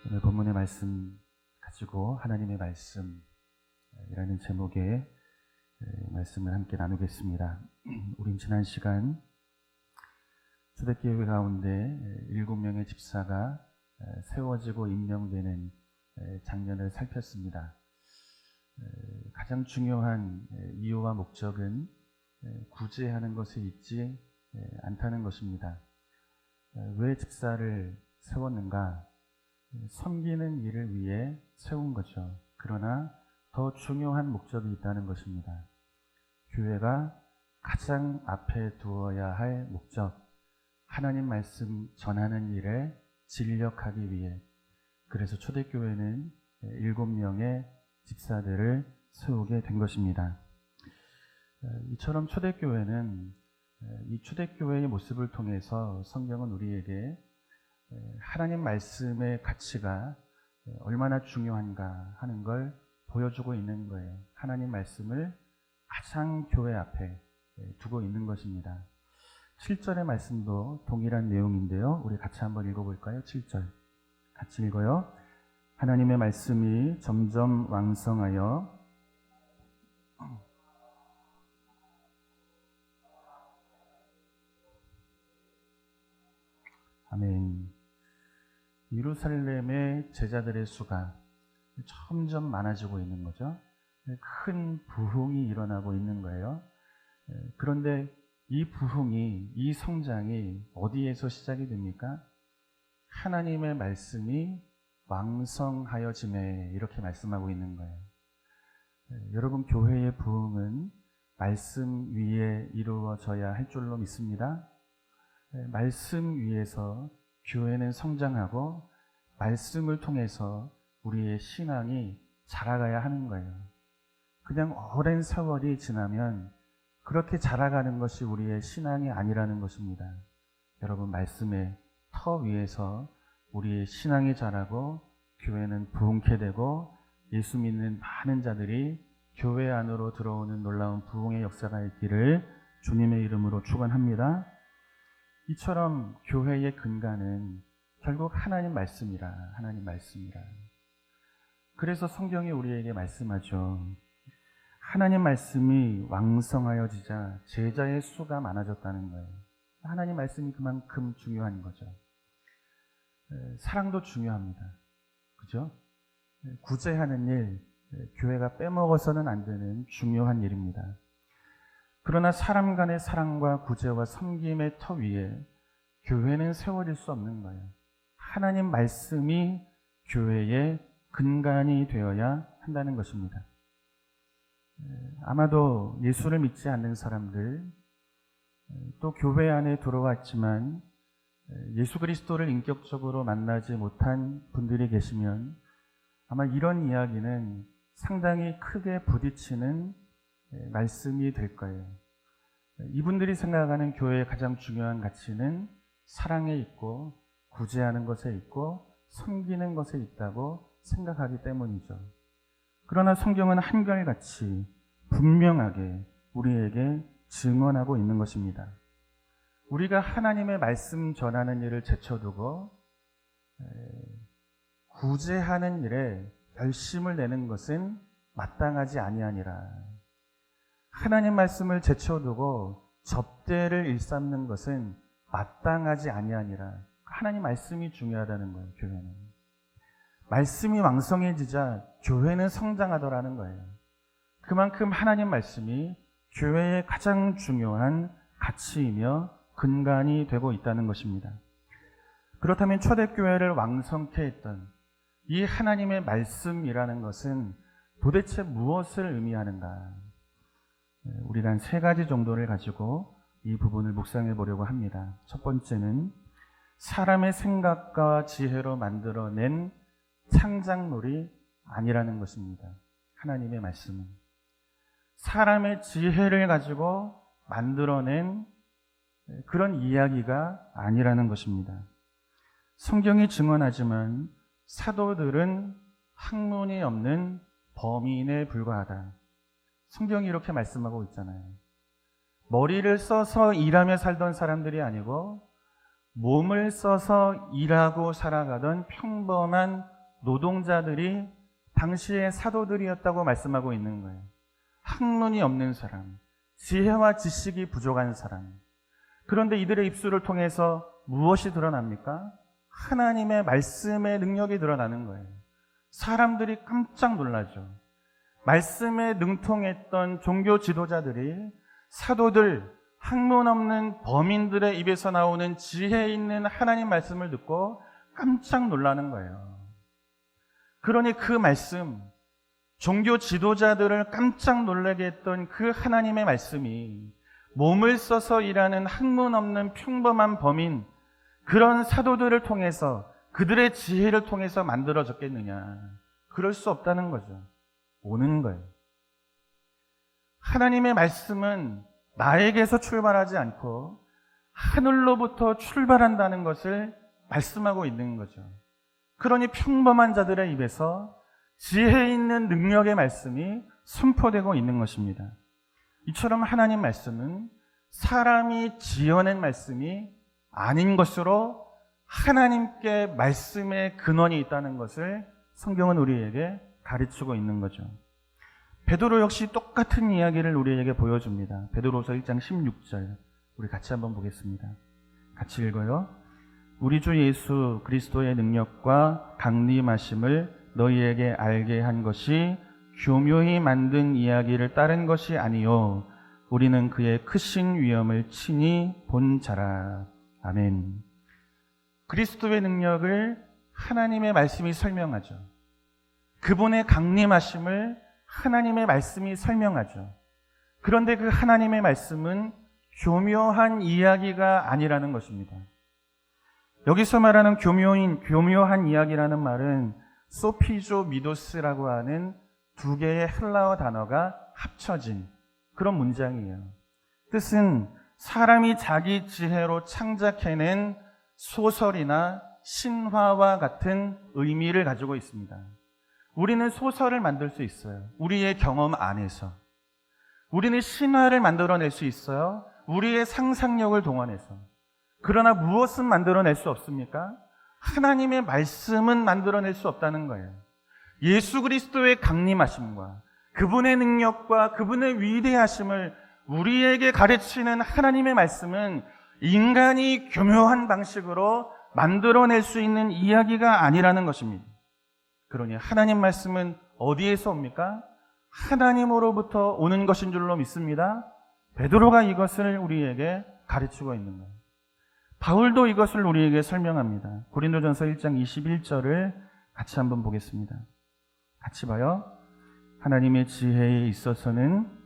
오늘 본문의 말씀 가지고 하나님의 말씀이라는 제목의 말씀을 함께 나누겠습니다. 우린 지난 시간 초대교회 가운데 7명의 집사가 세워지고 임명되는 장면을 살폈습니다. 가장 중요한 이유와 목적은 구제하는 것에 있지 않다는 것입니다. 왜 집사를 세웠는가? 섬기는 일을 위해 세운 거죠. 그러나 더 중요한 목적이 있다는 것입니다. 교회가 가장 앞에 두어야 할 목적, 하나님 말씀 전하는 일에 진력하기 위해. 그래서 초대교회는 7명의 집사들을 세우게 된 것입니다. 이처럼 초대교회는 이 초대교회의 모습을 통해서 성경은 우리에게 하나님 말씀의 가치가 얼마나 중요한가 하는 걸 보여주고 있는 거예요. 하나님 말씀을 가장 교회 앞에 두고 있는 것입니다. 7절의 말씀도 동일한 내용인데요. 우리 같이 한번 읽어볼까요? 7절 같이 읽어요. 하나님의 말씀이 점점 왕성하여 아멘. 예루살렘의 제자들의 수가 점점 많아지고 있는 거죠. 큰 부흥이 일어나고 있는 거예요. 그런데 이 부흥이, 이 성장이 어디에서 시작이 됩니까? 하나님의 말씀이 왕성하여짐에, 이렇게 말씀하고 있는 거예요. 여러분, 교회의 부흥은 말씀 위에 이루어져야 할 줄로 믿습니다. 말씀 위에서 교회는 성장하고 말씀을 통해서 우리의 신앙이 자라가야 하는 거예요. 그냥 오랜 세월이 지나면 그렇게 자라가는 것이 우리의 신앙이 아니라는 것입니다. 여러분, 말씀의 터 위에서 우리의 신앙이 자라고 교회는 부흥케 되고 예수 믿는 많은 자들이 교회 안으로 들어오는 놀라운 부흥의 역사가 있기를 주님의 이름으로 축원합니다. 이처럼 교회의 근간은 결국 하나님 말씀이라. 그래서 성경이 우리에게 말씀하죠. 하나님 말씀이 왕성하여지자 제자의 수가 많아졌다는 거예요. 하나님 말씀이 그만큼 중요한 거죠. 사랑도 중요합니다. 그죠? 구제하는 일, 교회가 빼먹어서는 안 되는 중요한 일입니다. 그러나 사람 간의 사랑과 구제와 섬김의 터 위에 교회는 세워질 수 없는 거예요. 하나님 말씀이 교회의 근간이 되어야 한다는 것입니다. 아마도 예수를 믿지 않는 사람들, 또 교회 안에 들어왔지만 예수 그리스도를 인격적으로 만나지 못한 분들이 계시면 아마 이런 이야기는 상당히 크게 부딪히는 말씀이 될 거예요. 이분들이 생각하는 교회의 가장 중요한 가치는 사랑에 있고 구제하는 것에 있고 섬기는 것에 있다고 생각하기 때문이죠. 그러나 성경은 한결같이 분명하게 우리에게 증언하고 있는 것입니다. 우리가 하나님의 말씀 전하는 일을 제쳐두고 구제하는 일에 열심을 내는 것은 마땅하지 아니하니라. 하나님 말씀을 제쳐두고 접대를 일삼는 것은 마땅하지 아니하니라. 하나님 말씀이 중요하다는 거예요. 교회는 말씀이 왕성해지자 교회는 성장하더라는 거예요. 그만큼 하나님 말씀이 교회의 가장 중요한 가치이며 근간이 되고 있다는 것입니다. 그렇다면 초대교회를 왕성케 했던 이 하나님의 말씀이라는 것은 도대체 무엇을 의미하는가? 우리가 한 3가지 정도를 가지고 이 부분을 묵상해 보려고 합니다. 첫 번째는 사람의 생각과 지혜로 만들어낸 창작물이 아니라는 것입니다. 하나님의 말씀은 사람의 지혜를 가지고 만들어낸 그런 이야기가 아니라는 것입니다. 성경이 증언하지만 사도들은 학문이 없는 범인에 불과하다. 성경이 이렇게 말씀하고 있잖아요. 머리를 써서 일하며 살던 사람들이 아니고 몸을 써서 일하고 살아가던 평범한 노동자들이 당시의 사도들이었다고 말씀하고 있는 거예요. 학문이 없는 사람, 지혜와 지식이 부족한 사람. 그런데 이들의 입술을 통해서 무엇이 드러납니까? 하나님의 말씀의 능력이 드러나는 거예요. 사람들이 깜짝 놀라죠. 말씀에 능통했던 종교 지도자들이 사도들, 학문 없는 범인들의 입에서 나오는 지혜 있는 하나님 말씀을 듣고 깜짝 놀라는 거예요. 그러니 그 말씀, 종교 지도자들을 깜짝 놀라게 했던 그 하나님의 말씀이 몸을 써서 일하는 학문 없는 평범한 범인, 그런 사도들을 통해서 그들의 지혜를 통해서 만들어졌겠느냐. 그럴 수 없다는 거죠. 오는 거예요. 하나님의 말씀은 나에게서 출발하지 않고 하늘로부터 출발한다는 것을 말씀하고 있는 거죠. 그러니 평범한 자들의 입에서 지혜 있는 능력의 말씀이 선포되고 있는 것입니다. 이처럼 하나님 말씀은 사람이 지어낸 말씀이 아닌 것으로 하나님께 말씀의 근원이 있다는 것을 성경은 우리에게 가르치고 있는 거죠. 베드로 역시 똑같은 이야기를 우리에게 보여줍니다. 베드로서 1장 16절 우리 같이 한번 보겠습니다. 같이 읽어요. 우리 주 예수 그리스도의 능력과 강림하심을 너희에게 알게 한 것이 교묘히 만든 이야기를 따른 것이 아니요 우리는 그의 크신 위엄을 친히 본 자라. 아멘. 그리스도의 능력을 하나님의 말씀이 설명하죠. 그분의 강림하심을 하나님의 말씀이 설명하죠. 그런데 그 하나님의 말씀은 교묘한 이야기가 아니라는 것입니다. 여기서 말하는 교묘한 이야기라는 말은 소피조 미도스라고 하는 두 개의 헬라어 단어가 합쳐진 그런 문장이에요. 뜻은 사람이 자기 지혜로 창작해낸 소설이나 신화와 같은 의미를 가지고 있습니다. 우리는 소설을 만들 수 있어요. 우리의 경험 안에서. 우리는 신화를 만들어낼 수 있어요. 우리의 상상력을 동원해서. 그러나 무엇은 만들어낼 수 없습니까? 하나님의 말씀은 만들어낼 수 없다는 거예요. 예수 그리스도의 강림하심과 그분의 능력과 그분의 위대하심을 우리에게 가르치는 하나님의 말씀은 인간이 교묘한 방식으로 만들어낼 수 있는 이야기가 아니라는 것입니다. 그러니 하나님 말씀은 어디에서 옵니까? 하나님으로부터 오는 것인 줄로 믿습니다. 베드로가 이것을 우리에게 가르치고 있는 거예요. 바울도 이것을 우리에게 설명합니다. 고린도전서 1장 21절을 같이 한번 보겠습니다. 같이 봐요. 하나님의 지혜에 있어서는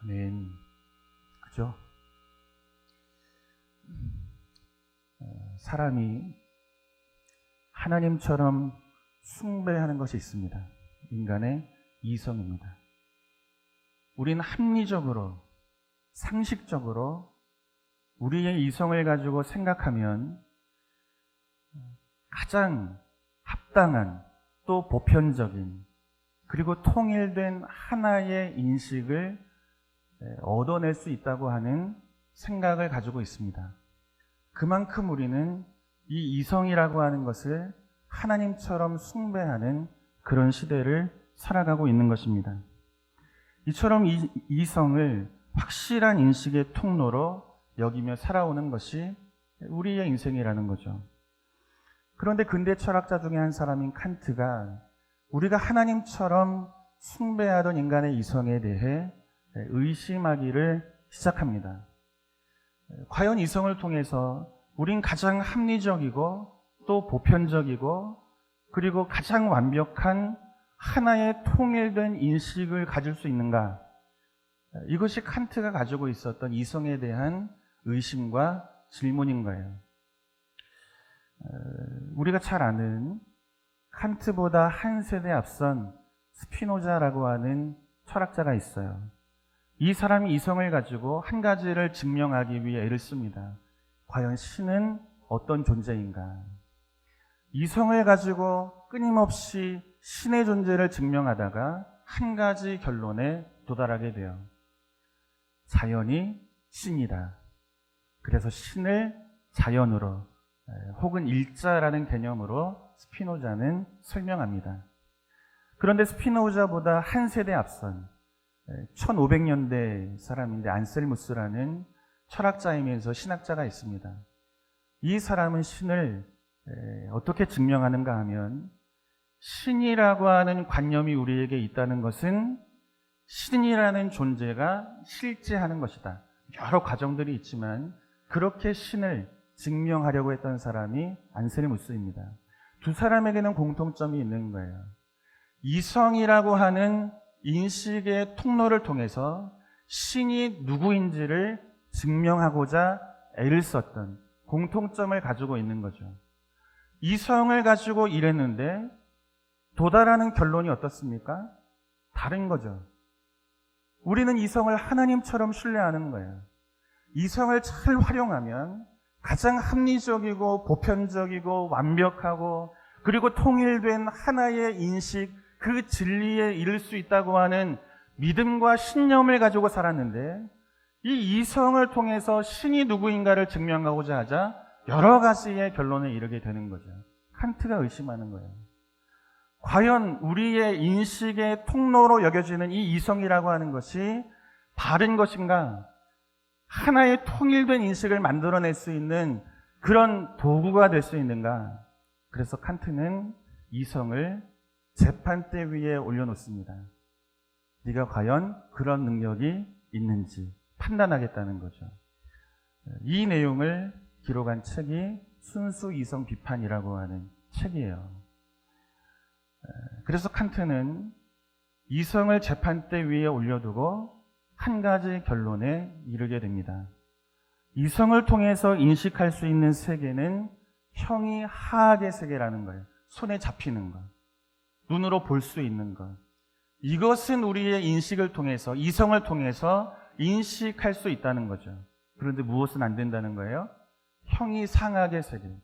아멘. 그죠? 사람이 하나님처럼 숭배하는 것이 있습니다. 인간의 이성입니다. 우리는 합리적으로, 상식적으로 우리의 이성을 가지고 생각하면 가장 합당한 또 보편적인 그리고 통일된 하나의 인식을 얻어낼 수 있다고 하는 생각을 가지고 있습니다. 그만큼 우리는 이 이성이라고 하는 것을 하나님처럼 숭배하는 그런 시대를 살아가고 있는 것입니다. 이처럼 이성을 확실한 인식의 통로로 여기며 살아오는 것이 우리의 인생이라는 거죠. 그런데 근대 철학자 중에 한 사람인 칸트가 우리가 하나님처럼 숭배하던 인간의 이성에 대해 의심하기를 시작합니다. 과연 이성을 통해서 우린 가장 합리적이고 또 보편적이고 그리고 가장 완벽한 하나의 통일된 인식을 가질 수 있는가? 이것이 칸트가 가지고 있었던 이성에 대한 의심과 질문인 거예요. 우리가 잘 아는 칸트보다 한 세대 앞선 스피노자라고 하는 철학자가 있어요. 이 사람이 이성을 가지고 한 가지를 증명하기 위해 애를 씁니다. 과연 신은 어떤 존재인가? 이성을 가지고 끊임없이 신의 존재를 증명하다가 한 가지 결론에 도달하게 돼요. 자연이 신이다. 그래서 신을 자연으로 혹은 일자라는 개념으로 스피노자는 설명합니다. 그런데 스피노자보다 한 세대 앞선 1500년대 사람인데 안셀무스라는 철학자이면서 신학자가 있습니다. 이 사람은 신을 어떻게 증명하는가 하면 신이라고 하는 관념이 우리에게 있다는 것은 신이라는 존재가 실제하는 것이다. 여러 과정들이 있지만 그렇게 신을 증명하려고 했던 사람이 안셀무스입니다. 두 사람에게는 공통점이 있는 거예요. 이성이라고 하는 인식의 통로를 통해서 신이 누구인지를 증명하고자 애를 썼던 공통점을 가지고 있는 거죠. 이성을 가지고 일했는데 도달하는 결론이 어떻습니까? 다른 거죠. 우리는 이성을 하나님처럼 신뢰하는 거예요. 이성을 잘 활용하면 가장 합리적이고 보편적이고 완벽하고 그리고 통일된 하나의 인식, 그 진리에 이를 수 있다고 하는 믿음과 신념을 가지고 살았는데 이 이성을 통해서 신이 누구인가를 증명하고자 하자 여러 가지의 결론에 이르게 되는 거죠. 칸트가 의심하는 거예요. 과연 우리의 인식의 통로로 여겨지는 이 이성이라고 하는 것이 바른 것인가? 하나의 통일된 인식을 만들어낼 수 있는 그런 도구가 될 수 있는가? 그래서 칸트는 이성을 재판대 위에 올려놓습니다. 네가 과연 그런 능력이 있는지 판단하겠다는 거죠. 이 내용을 기록한 책이 순수 이성 비판이라고 하는 책이에요. 그래서 칸트는 이성을 재판대 위에 올려두고 한 가지 결론에 이르게 됩니다. 이성을 통해서 인식할 수 있는 세계는 형이 하악의 세계라는 거예요. 손에 잡히는 것, 눈으로 볼 수 있는 것. 이것은 우리의 인식을 통해서, 이성을 통해서 인식할 수 있다는 거죠. 그런데 무엇은 안 된다는 거예요? 형이 상악의 세계,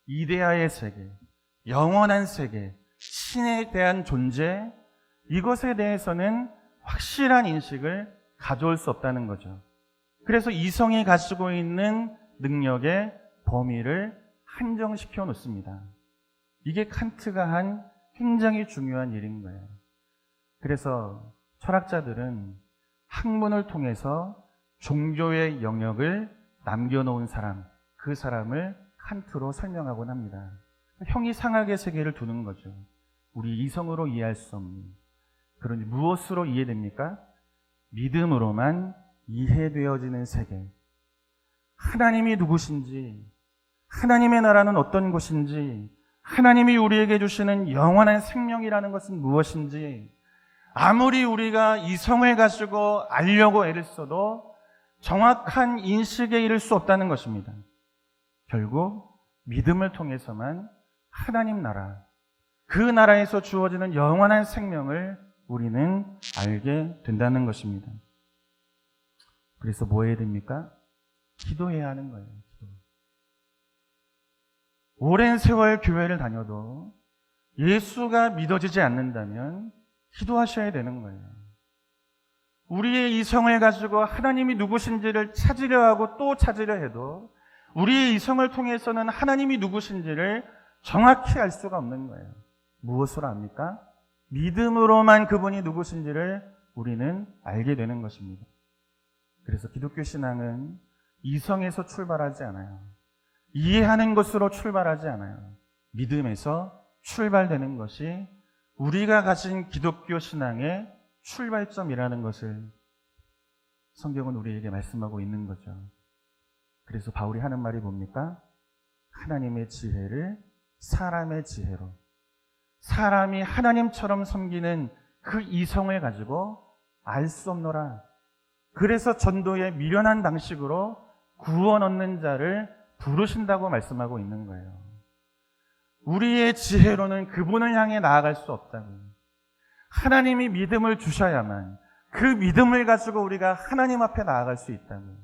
이데아의 세계, 영원한 세계, 신에 대한 존재, 이것에 대해서는 확실한 인식을 가져올 수 없다는 거죠. 그래서 이성이 가지고 있는 능력의 범위를 한정시켜 놓습니다. 이게 칸트가 한 굉장히 중요한 일인 거예요. 그래서 철학자들은 학문을 통해서 종교의 영역을 남겨놓은 사람, 그 사람을 칸트로 설명하곤 합니다. 형이 상악의 세계를 두는 거죠. 우리 이성으로 이해할 수 없는. 그러니 무엇으로 이해됩니까? 믿음으로만 이해되어지는 세계. 하나님이 누구신지, 하나님의 나라는 어떤 곳인지, 하나님이 우리에게 주시는 영원한 생명이라는 것은 무엇인지, 아무리 우리가 이성을 가지고 알려고 애를 써도 정확한 인식에 이를 수 없다는 것입니다. 결국 믿음을 통해서만 하나님 나라, 그 나라에서 주어지는 영원한 생명을 우리는 알게 된다는 것입니다. 그래서 뭐 해야 됩니까? 기도해야 하는 거예요. 기도. 오랜 세월 교회를 다녀도 예수가 믿어지지 않는다면 기도하셔야 되는 거예요. 우리의 이성을 가지고 하나님이 누구신지를 찾으려 하고 또 찾으려 해도 우리의 이성을 통해서는 하나님이 누구신지를 정확히 알 수가 없는 거예요. 무엇으로 압니까? 믿음으로만 그분이 누구신지를 우리는 알게 되는 것입니다. 그래서 기독교 신앙은 이성에서 출발하지 않아요. 이해하는 것으로 출발하지 않아요. 믿음에서 출발되는 것이 우리가 가진 기독교 신앙의 출발점이라는 것을 성경은 우리에게 말씀하고 있는 거죠. 그래서 바울이 하는 말이 뭡니까? 하나님의 지혜를 사람의 지혜로, 사람이 하나님처럼 섬기는 그 이성을 가지고 알 수 없노라. 그래서 전도의 미련한 방식으로 구원 얻는 자를 부르신다고 말씀하고 있는 거예요. 우리의 지혜로는 그분을 향해 나아갈 수 없다고요. 하나님이 믿음을 주셔야만 그 믿음을 가지고 우리가 하나님 앞에 나아갈 수 있다고요.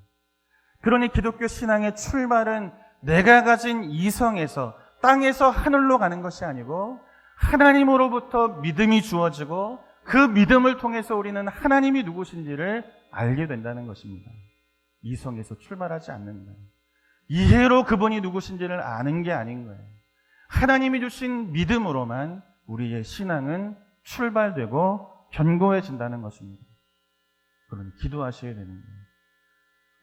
그러니 기독교 신앙의 출발은 내가 가진 이성에서, 땅에서 하늘로 가는 것이 아니고 하나님으로부터 믿음이 주어지고 그 믿음을 통해서 우리는 하나님이 누구신지를 알게 된다는 것입니다. 이성에서 출발하지 않는 거예요. 이해로 그분이 누구신지를 아는 게 아닌 거예요. 하나님이 주신 믿음으로만 우리의 신앙은 출발되고 견고해진다는 것입니다. 그러니 기도하셔야 되는 거예요.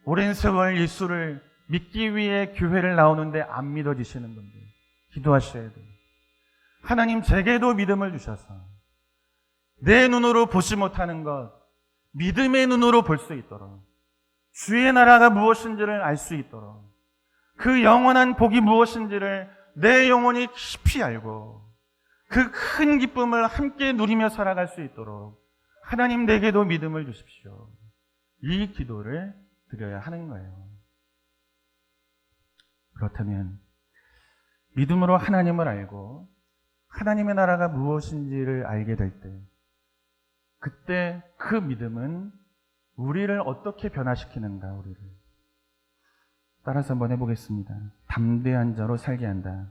오랜 세월 예수를 믿기 위해 교회를 나오는데 안 믿어지시는 분들, 기도하셔야 돼요. 하나님, 제게도 믿음을 주셔서 내 눈으로 보지 못하는 것, 믿음의 눈으로 볼 수 있도록, 주의 나라가 무엇인지를 알 수 있도록, 그 영원한 복이 무엇인지를 내 영혼이 깊이 알고 그 큰 기쁨을 함께 누리며 살아갈 수 있도록 하나님, 내게도 믿음을 주십시오. 이 기도를 드려야 하는 거예요. 그렇다면 믿음으로 하나님을 알고 하나님의 나라가 무엇인지를 알게 될 때, 그때 그 믿음은 우리를 어떻게 변화시키는가, 우리를. 따라서 한번 해보겠습니다. 담대한 자로 살게 한다.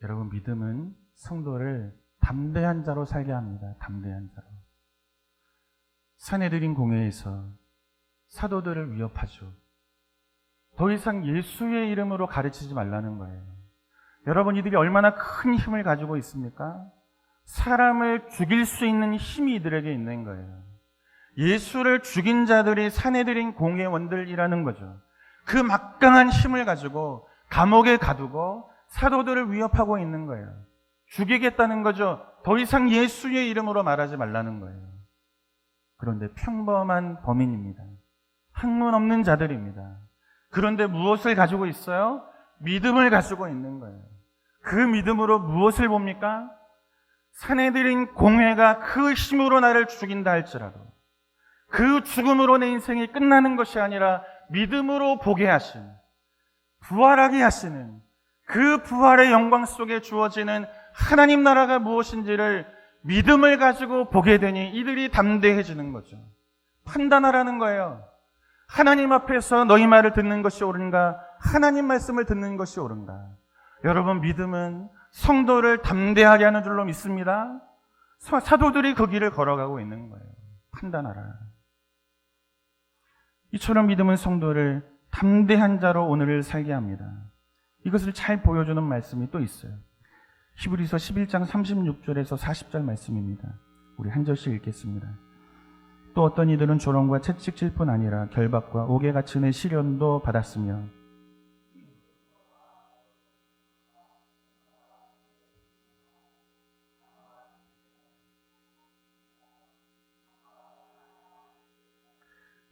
여러분, 믿음은 성도를 담대한 자로 살게 합니다. 담대한 자로. 산헤드린 공회에서 사도들을 위협하죠. 더 이상 예수의 이름으로 가르치지 말라는 거예요. 여러분, 이들이 얼마나 큰 힘을 가지고 있습니까? 사람을 죽일 수 있는 힘이 이들에게 있는 거예요. 예수를 죽인 자들이 산헤드린 공회원들이라는 거죠. 그 막강한 힘을 가지고 감옥에 가두고 사도들을 위협하고 있는 거예요. 죽이겠다는 거죠. 더 이상 예수의 이름으로 말하지 말라는 거예요. 그런데 평범한 범인입니다. 학문 없는 자들입니다. 그런데 무엇을 가지고 있어요? 믿음을 가지고 있는 거예요. 그 믿음으로 무엇을 봅니까? 산헤드린 공회가 그 힘으로 나를 죽인다 할지라도 그 죽음으로 내 인생이 끝나는 것이 아니라 믿음으로 보게 하신, 부활하게 하시는 그 부활의 영광 속에 주어지는 하나님 나라가 무엇인지를 믿음을 가지고 보게 되니 이들이 담대해지는 거죠. 판단하라는 거예요. 하나님 앞에서 너희 말을 듣는 것이 옳은가, 하나님 말씀을 듣는 것이 옳은가. 여러분, 믿음은 성도를 담대하게 하는 줄로 믿습니다. 사도들이 그 길을 걸어가고 있는 거예요. 판단하라. 이처럼 믿음은 성도를 담대한 자로 오늘을 살게 합니다. 이것을 잘 보여주는 말씀이 또 있어요. 히브리서 11장 36절에서 40절 말씀입니다. 우리 한 절씩 읽겠습니다. 또 어떤 이들은 조롱과 채찍질 뿐 아니라 결박과 옥에 갇히는 시련도 받았으며,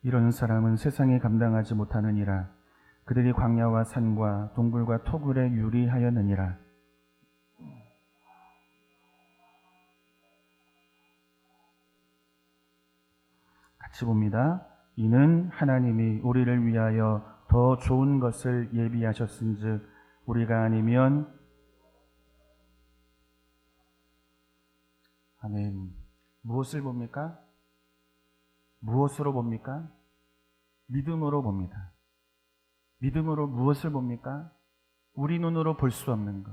이런 사람은 세상에 감당하지 못하느니라. 그들이 광야와 산과 동굴과 토굴에 유리하였느니라. 같이 봅니다. 이는 하나님이 우리를 위하여 더 좋은 것을 예비하셨은즉 우리가 아니면. 아멘. 무엇을 봅니까? 무엇으로 봅니까? 믿음으로 봅니다. 믿음으로 무엇을 봅니까? 우리 눈으로 볼 수 없는 것.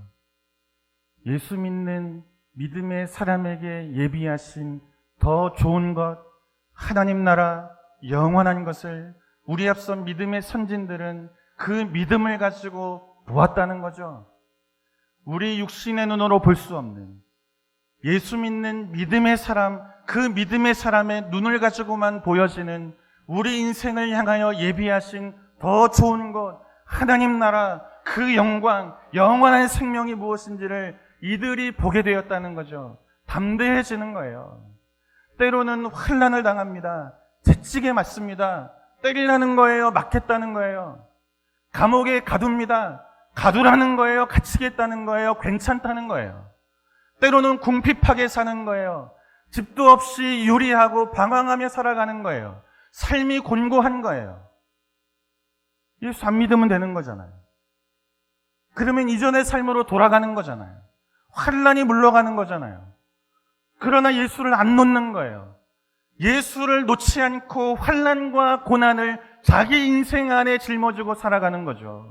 예수 믿는 믿음의 사람에게 예비하신 더 좋은 것, 하나님 나라, 영원한 것을 우리 앞선 믿음의 선진들은 그 믿음을 가지고 보았다는 거죠. 우리 육신의 눈으로 볼 수 없는 예수 믿는 믿음의 사람, 그 믿음의 사람의 눈을 가지고만 보여지는 우리 인생을 향하여 예비하신 더 좋은 것, 하나님 나라, 그 영광, 영원한 생명이 무엇인지를 이들이 보게 되었다는 거죠. 담대해지는 거예요. 때로는 환난을 당합니다. 채찍에 맞습니다. 때리라는 거예요? 맞겠다는 거예요? 감옥에 가둡니다. 가두라는 거예요? 갇히겠다는 거예요? 괜찮다는 거예요? 때로는 궁핍하게 사는 거예요. 집도 없이 요리하고 방황하며 살아가는 거예요. 삶이 곤고한 거예요. 예수 안 믿으면 되는 거잖아요. 그러면 이전의 삶으로 돌아가는 거잖아요. 환난이 물러가는 거잖아요. 그러나 예수를 안 놓는 거예요. 예수를 놓지 않고 환난과 고난을 자기 인생 안에 짊어지고 살아가는 거죠.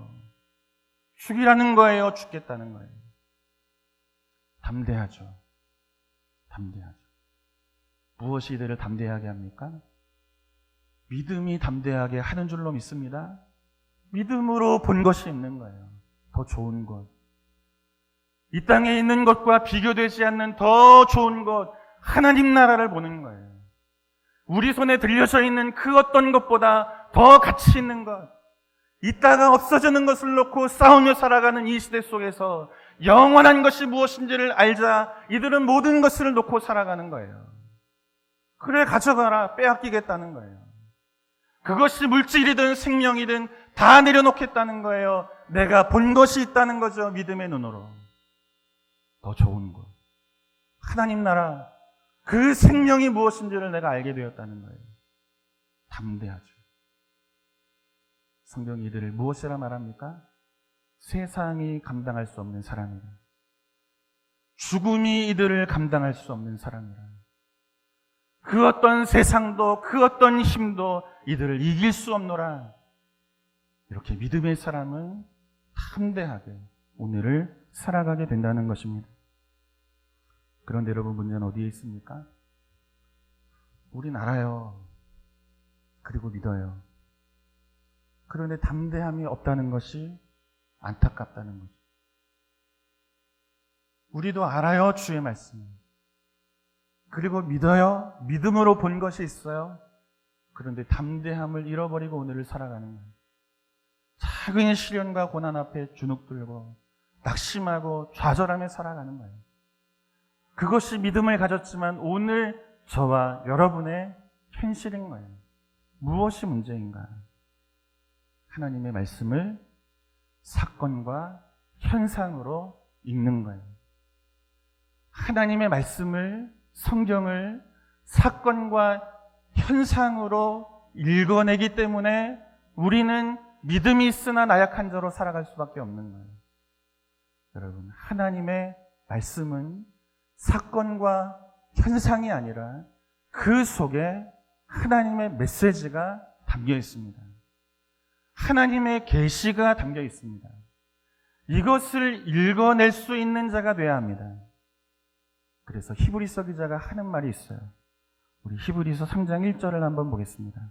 죽이라는 거예요? 죽겠다는 거예요? 담대하죠. 담대하죠. 무엇이 이들을 담대하게 합니까? 믿음이 담대하게 하는 줄로 믿습니다. 믿음으로 본 것이 있는 거예요. 더 좋은 것. 이 땅에 있는 것과 비교되지 않는 더 좋은 것, 하나님 나라를 보는 거예요. 우리 손에 들려져 있는 그 어떤 것보다 더 가치 있는 것, 이따가 없어지는 것을 놓고 싸우며 살아가는 이 시대 속에서 영원한 것이 무엇인지를 알자 이들은 모든 것을 놓고 살아가는 거예요. 그래, 가져가라, 빼앗기겠다는 거예요. 그것이 물질이든 생명이든 다 내려놓겠다는 거예요. 내가 본 것이 있다는 거죠. 믿음의 눈으로. 더 좋은 것, 하나님 나라, 그 생명이 무엇인지를 내가 알게 되었다는 거예요. 담대하죠. 성경이 이들을 무엇이라 말합니까? 세상이 감당할 수 없는 사람이라. 죽음이 이들을 감당할 수 없는 사람이라. 그 어떤 세상도 그 어떤 힘도 이들을 이길 수 없노라. 이렇게 믿음의 사람은 담대하게 오늘을 살아가게 된다는 것입니다. 그런데 여러분, 문제는 어디에 있습니까? 우린 알아요. 그리고 믿어요. 그런데 담대함이 없다는 것이 안타깝다는 거죠. 우리도 알아요, 주의 말씀. 그리고 믿어요. 믿음으로 본 것이 있어요. 그런데 담대함을 잃어버리고 오늘을 살아가는 거예요. 작은 시련과 고난 앞에 주눅들고 낙심하고 좌절하며 살아가는 거예요. 그것이 믿음을 가졌지만 오늘 저와 여러분의 현실인 거예요. 무엇이 문제인가? 하나님의 말씀을 사건과 현상으로 읽는 거예요. 하나님의 말씀을, 성경을 사건과 현상으로 읽어내기 때문에 우리는 믿음이 있으나 나약한 자로 살아갈 수밖에 없는 거예요. 여러분, 하나님의 말씀은 사건과 현상이 아니라 그 속에 하나님의 메시지가 담겨 있습니다. 하나님의 계시가 담겨 있습니다. 이것을 읽어낼 수 있는 자가 되어야 합니다. 그래서 히브리서 기자가 하는 말이 있어요. 우리 히브리서 3장 1절을 한번 보겠습니다.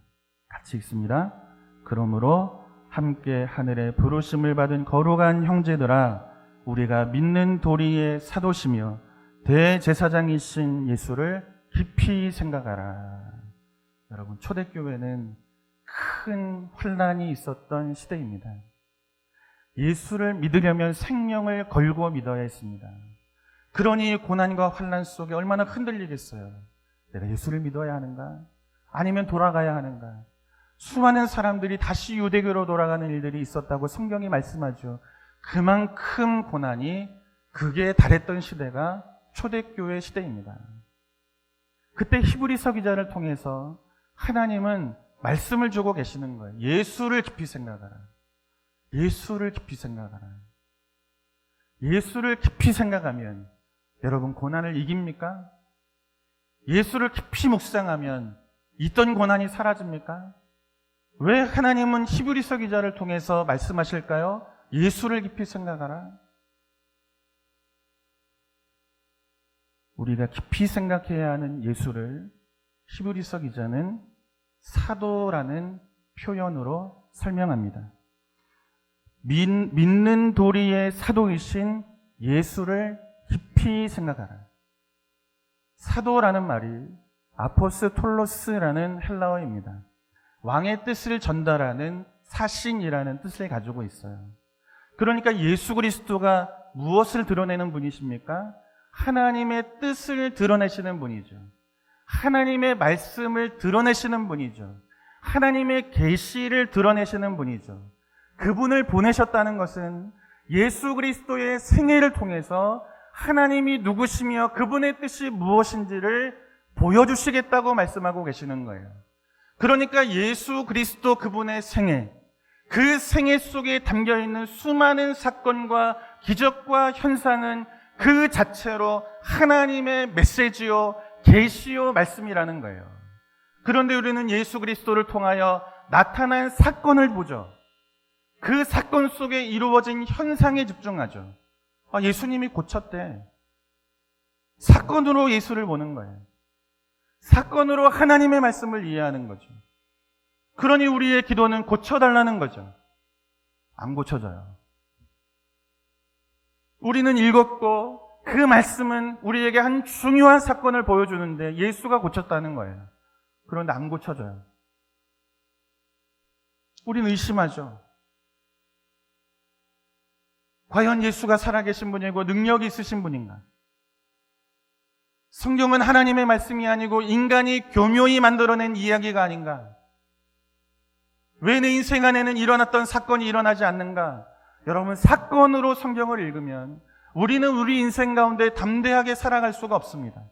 같이 읽습니다. 그러므로 함께 하늘에 부르심을 받은 거룩한 형제들아, 우리가 믿는 도리의 사도시며 대제사장이신 예수를 깊이 생각하라. 여러분, 초대교회는 큰 환난이 있었던 시대입니다. 예수를 믿으려면 생명을 걸고 믿어야 했습니다. 그러니 고난과 환난 속에 얼마나 흔들리겠어요. 내가 예수를 믿어야 하는가? 아니면 돌아가야 하는가? 수많은 사람들이 다시 유대교로 돌아가는 일들이 있었다고 성경이 말씀하죠. 그만큼 고난이 극에 달했던 시대가 초대교회 시대입니다. 그때 히브리서 기자를 통해서 하나님은 말씀을 주고 계시는 거예요. 예수를 깊이 생각하라. 예수를 깊이 생각하라. 예수를 깊이 생각하면 여러분, 고난을 이깁니까? 예수를 깊이 묵상하면 있던 고난이 사라집니까? 왜 하나님은 히브리서 기자를 통해서 말씀하실까요? 예수를 깊이 생각하라. 우리가 깊이 생각해야 하는 예수를 히브리서 기자는 사도라는 표현으로 설명합니다. 믿는 도리의 사도이신 예수를 깊이 생각하라. 사도라는 말이 아포스톨로스라는 헬라어입니다. 왕의 뜻을 전달하는 사신이라는 뜻을 가지고 있어요. 그러니까 예수 그리스도가 무엇을 드러내는 분이십니까? 하나님의 뜻을 드러내시는 분이죠. 하나님의 말씀을 드러내시는 분이죠. 하나님의 계시를 드러내시는 분이죠. 그분을 보내셨다는 것은 예수 그리스도의 생애를 통해서 하나님이 누구시며 그분의 뜻이 무엇인지를 보여주시겠다고 말씀하고 계시는 거예요. 그러니까 예수 그리스도 그분의 생애, 그 생애 속에 담겨있는 수많은 사건과 기적과 현상은 그 자체로 하나님의 메시지요, 계시요, 말씀이라는 거예요. 그런데 우리는 예수 그리스도를 통하여 나타난 사건을 보죠. 그 사건 속에 이루어진 현상에 집중하죠. 예수님이 고쳤대. 사건으로 예수를 보는 거예요. 사건으로 하나님의 말씀을 이해하는 거죠. 그러니 우리의 기도는 고쳐달라는 거죠. 안 고쳐져요. 우리는 읽었고 그 말씀은 우리에게 한 중요한 사건을 보여주는데 예수가 고쳤다는 거예요. 그런데 안 고쳐져요. 우리는 의심하죠. 과연 예수가 살아계신 분이고 능력이 있으신 분인가? 성경은 하나님의 말씀이 아니고 인간이 교묘히 만들어낸 이야기가 아닌가? 왜 내 인생 안에는 일어났던 사건이 일어나지 않는가? 여러분, 사건으로 성경을 읽으면 우리는 우리 인생 가운데 담대하게 살아갈 수가 없습니다.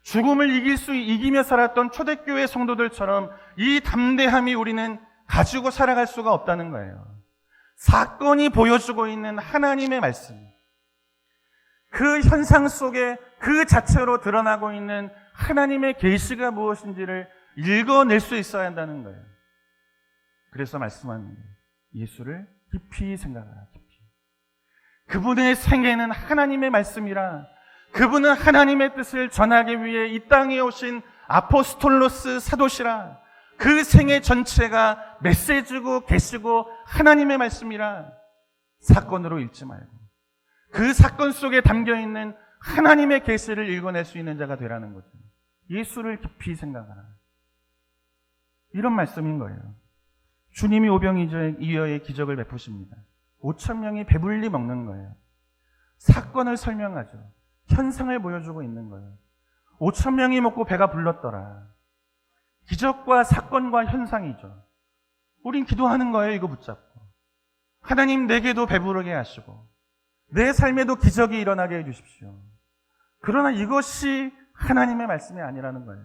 죽음을 이기며 살았던 초대교회 성도들처럼 이 담대함이 우리는 가지고 살아갈 수가 없다는 거예요. 사건이 보여주고 있는 하나님의 말씀, 그 현상 속에 그 자체로 드러나고 있는 하나님의 계시가 무엇인지를 읽어낼 수 있어야 한다는 거예요. 그래서 말씀하는 거예요. 예수를 깊이 생각하라. 깊이. 그분의 생애는 하나님의 말씀이라, 그분은 하나님의 뜻을 전하기 위해 이 땅에 오신 아포스톨로스 사도시라, 그 생애 전체가 메시지고 계시고 하나님의 말씀이라, 사건으로 읽지 말고 그 사건 속에 담겨있는 하나님의 계시를 읽어낼 수 있는 자가 되라는 거죠. 예수를 깊이 생각하라. 이런 말씀인 거예요. 주님이 오병이어의 기적을 베푸십니다. 5,000명이 배불리 먹는 거예요. 사건을 설명하죠. 현상을 보여주고 있는 거예요. 5,000명이 먹고 배가 불렀더라. 기적과 사건과 현상이죠. 우린 기도하는 거예요. 이거 붙잡고. 하나님, 내게도 배부르게 하시고 내 삶에도 기적이 일어나게 해주십시오. 그러나 이것이 하나님의 말씀이 아니라는 거예요.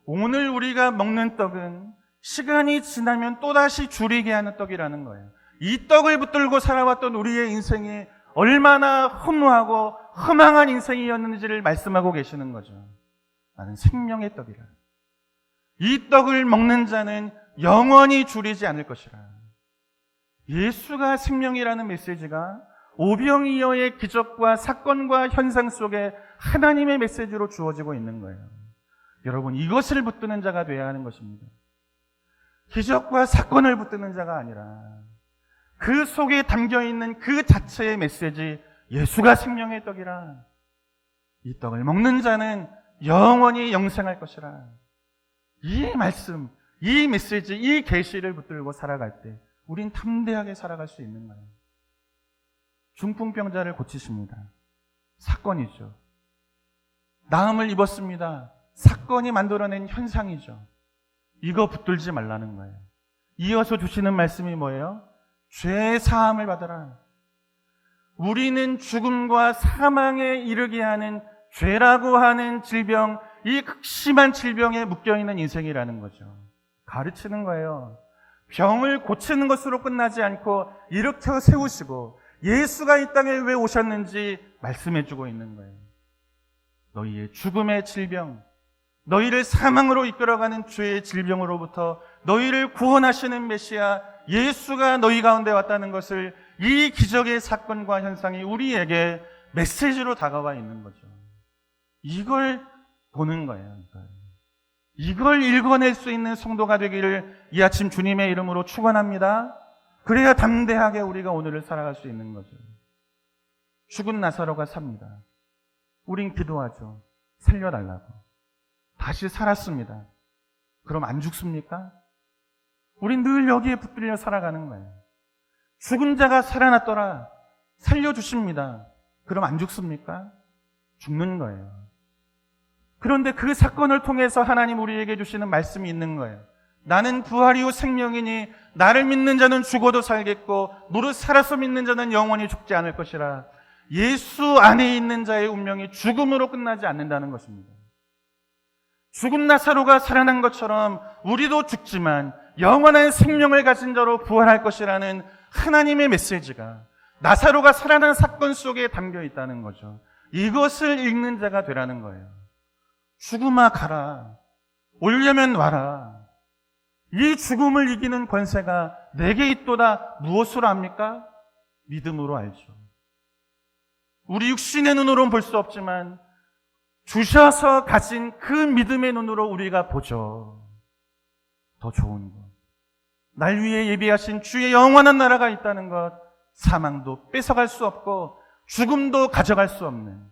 오늘 우리가 먹는 떡은 시간이 지나면 또다시 줄이게 하는 떡이라는 거예요. 이 떡을 붙들고 살아왔던 우리의 인생이 얼마나 허무하고 허망한 인생이었는지를 말씀하고 계시는 거죠. 나는 생명의 떡이라. 이 떡을 먹는 자는 영원히 줄이지 않을 것이라. 예수가 생명이라는 메시지가 오병이어의 기적과 사건과 현상 속에 하나님의 메시지로 주어지고 있는 거예요. 여러분, 이것을 붙드는 자가 되어야 하는 것입니다. 기적과 사건을 붙드는 자가 아니라 그 속에 담겨있는 그 자체의 메시지, 예수가 생명의 떡이라, 이 떡을 먹는 자는 영원히 영생할 것이라. 이 말씀, 이 메시지, 이 계시를 붙들고 살아갈 때 우린 담대하게 살아갈 수 있는 거예요. 중풍병자를 고치십니다. 사건이죠. 나음을 입었습니다. 사건이 만들어낸 현상이죠. 이거 붙들지 말라는 거예요. 이어서 주시는 말씀이 뭐예요? 죄 사함을 받아라. 우리는 죽음과 사망에 이르게 하는 죄라고 하는 질병, 이 극심한 질병에 묶여있는 인생이라는 거죠. 가르치는 거예요. 병을 고치는 것으로 끝나지 않고 일으켜 세우시고 예수가 이 땅에 왜 오셨는지 말씀해주고 있는 거예요. 너희의 죽음의 질병, 너희를 사망으로 이끌어가는 죄의 질병으로부터 너희를 구원하시는 메시아 예수가 너희 가운데 왔다는 것을 이 기적의 사건과 현상이 우리에게 메시지로 다가와 있는 거죠. 이걸 보는 거예요. 이걸 읽어낼 수 있는 성도가 되기를 이 아침 주님의 이름으로 축원합니다. 그래야 담대하게 우리가 오늘을 살아갈 수 있는 거죠. 죽은 나사로가 삽니다. 우린 기도하죠. 살려달라고. 다시 살았습니다. 그럼 안 죽습니까? 우린 늘 여기에 붙들려 살아가는 거예요. 죽은 자가 살아났더라. 살려주십니다. 그럼 안 죽습니까? 죽는 거예요. 그런데 그 사건을 통해서 하나님 우리에게 주시는 말씀이 있는 거예요. 나는 부활이요 생명이니 나를 믿는 자는 죽어도 살겠고 무릇 살아서 믿는 자는 영원히 죽지 않을 것이라. 예수 안에 있는 자의 운명이 죽음으로 끝나지 않는다는 것입니다. 죽은 나사로가 살아난 것처럼 우리도 죽지만 영원한 생명을 가진 자로 부활할 것이라는 하나님의 메시지가 나사로가 살아난 사건 속에 담겨 있다는 거죠. 이것을 읽는 자가 되라는 거예요. 죽음아 가라. 오려면 와라. 이 죽음을 이기는 권세가 내게 있도다. 무엇으로 압니까? 믿음으로 알죠. 우리 육신의 눈으로는 볼 수 없지만 주셔서 가진 그 믿음의 눈으로 우리가 보죠. 더 좋은 것. 날 위해 예비하신 주의 영원한 나라가 있다는 것, 사망도 뺏어갈 수 없고 죽음도 가져갈 수 없는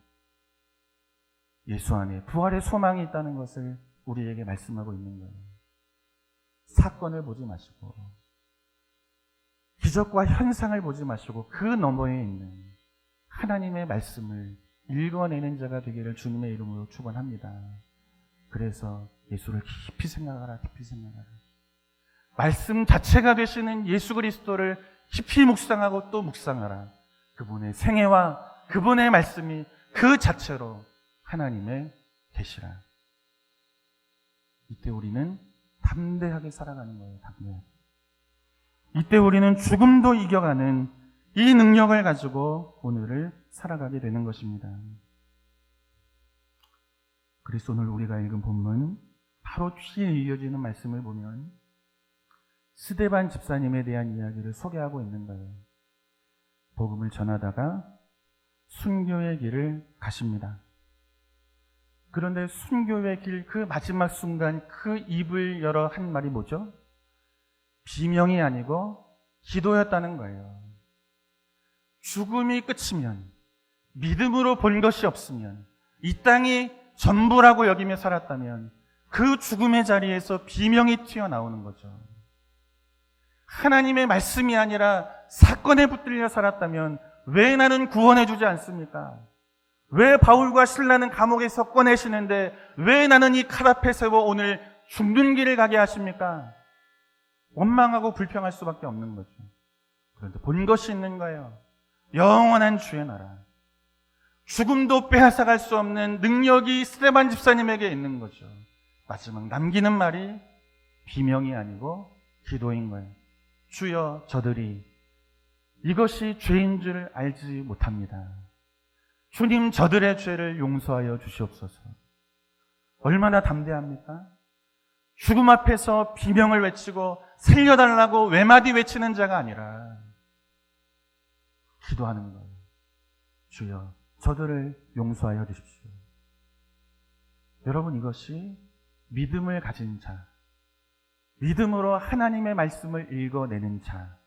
예수 안에 부활의 소망이 있다는 것을 우리에게 말씀하고 있는 거예요. 사건을 보지 마시고 기적과 현상을 보지 마시고 그 너머에 있는 하나님의 말씀을 읽어내는 자가 되기를 주님의 이름으로 축원합니다. 그래서 예수를 깊이 생각하라, 깊이 생각하라. 말씀 자체가 되시는 예수 그리스도를 깊이 묵상하고 또 묵상하라. 그분의 생애와 그분의 말씀이 그 자체로 하나님의 계시라. 이때 우리는 담대하게 살아가는 거예요. 담대하게. 이때 우리는 죽음도 이겨가는 이 능력을 가지고 오늘을 살아가게 되는 것입니다. 그래서 오늘 우리가 읽은 본문 바로 뒤에 이어지는 말씀을 보면 스데반 집사님에 대한 이야기를 소개하고 있는 거예요. 복음을 전하다가 순교의 길을 가십니다. 그런데 순교의 길 그 마지막 순간 그 입을 열어 한 말이 뭐죠? 비명이 아니고 기도였다는 거예요. 죽음이 끝이면, 믿음으로 본 것이 없으면, 이 땅이 전부라고 여기며 살았다면 그 죽음의 자리에서 비명이 튀어나오는 거죠. 하나님의 말씀이 아니라 사건에 붙들려 살았다면 왜 나는 구원해 주지 않습니까? 왜 바울과 실라는 감옥에서 꺼내시는데 왜 나는 이 칼 앞에 세워 오늘 죽는 길을 가게 하십니까? 원망하고 불평할 수밖에 없는 거죠. 그런데 본 것이 있는 거예요. 영원한 주의 나라. 죽음도 빼앗아갈 수 없는 능력이 스데반 집사님에게 있는 거죠. 마지막 남기는 말이 비명이 아니고 기도인 거예요. 주여 저들이 이것이 죄인 줄 알지 못합니다. 주님 저들의 죄를 용서하여 주시옵소서. 얼마나 담대합니까? 죽음 앞에서 비명을 외치고 살려달라고 외마디 외치는 자가 아니라 기도하는 거예요. 주여 저들을 용서하여 주십시오. 여러분, 이것이 믿음을 가진 자, 믿음으로 하나님의 말씀을 읽어내는 자,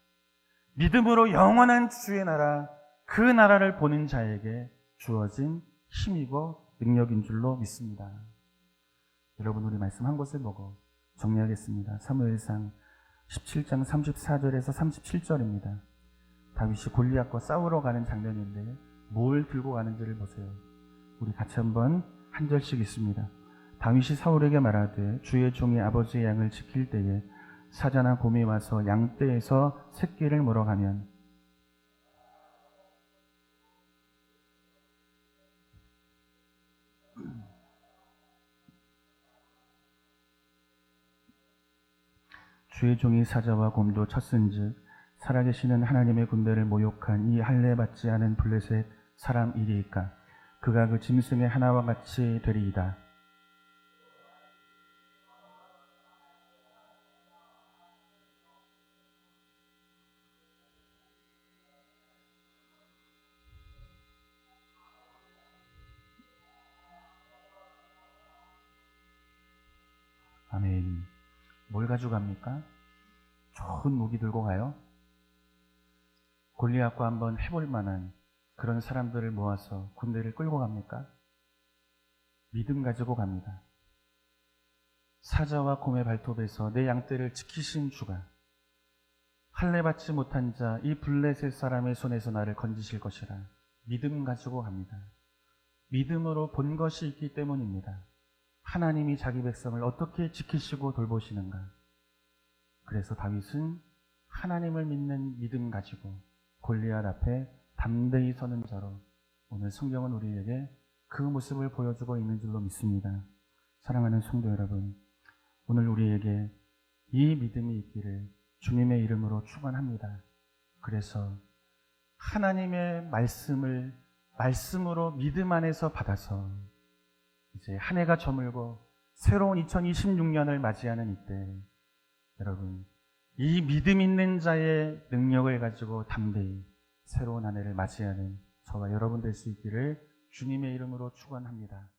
믿음으로 영원한 주의 나라, 그 나라를 보는 자에게 주어진 힘이고 능력인 줄로 믿습니다. 여러분, 우리 말씀 한 곳을 보고 정리하겠습니다. 사무엘상 17장 34절에서 37절입니다. 다윗이 골리앗과 싸우러 가는 장면인데 뭘 들고 가는지를 보세요. 우리 같이 한번 한 절씩 읽습니다. 다윗이 사울에게 말하되 주의 종이 아버지의 양을 지킬 때에 사자나 곰이 와서 양떼에서 새끼를 물어가면 주의 종이 사자와 곰도 쳤은즉 살아계시는 하나님의 군대를 모욕한 이 할례 받지 않은 블레셋 사람 일이일까? 그가 그 짐승의 하나와 같이 되리이다. 아멘. 뭘 가져갑니까? 좋은 무기 들고 가요? 골리앗과 한번 해볼 만한 그런 사람들을 모아서 군대를 끌고 갑니까? 믿음 가지고 갑니다. 사자와 곰의 발톱에서 내 양떼를 지키신 주가 할례 받지 못한 자 이 블레셋 사람의 손에서 나를 건지실 것이라 믿음 가지고 갑니다. 믿음으로 본 것이 있기 때문입니다. 하나님이 자기 백성을 어떻게 지키시고 돌보시는가. 그래서 다윗은 하나님을 믿는 믿음 가지고 골리앗 앞에 담대히 서는 자로 오늘 성경은 우리에게 그 모습을 보여주고 있는 줄로 믿습니다. 사랑하는 성도 여러분, 오늘 우리에게 이 믿음이 있기를 주님의 이름으로 축원합니다. 그래서 하나님의 말씀을 말씀으로 믿음 안에서 받아서 이제 한 해가 저물고 새로운 2026년을 맞이하는 이때 여러분, 이 믿음 있는 자의 능력을 가지고 담대히 새로운 한 해를 맞이하는 저와 여러분 될 수 있기를 주님의 이름으로 축원합니다.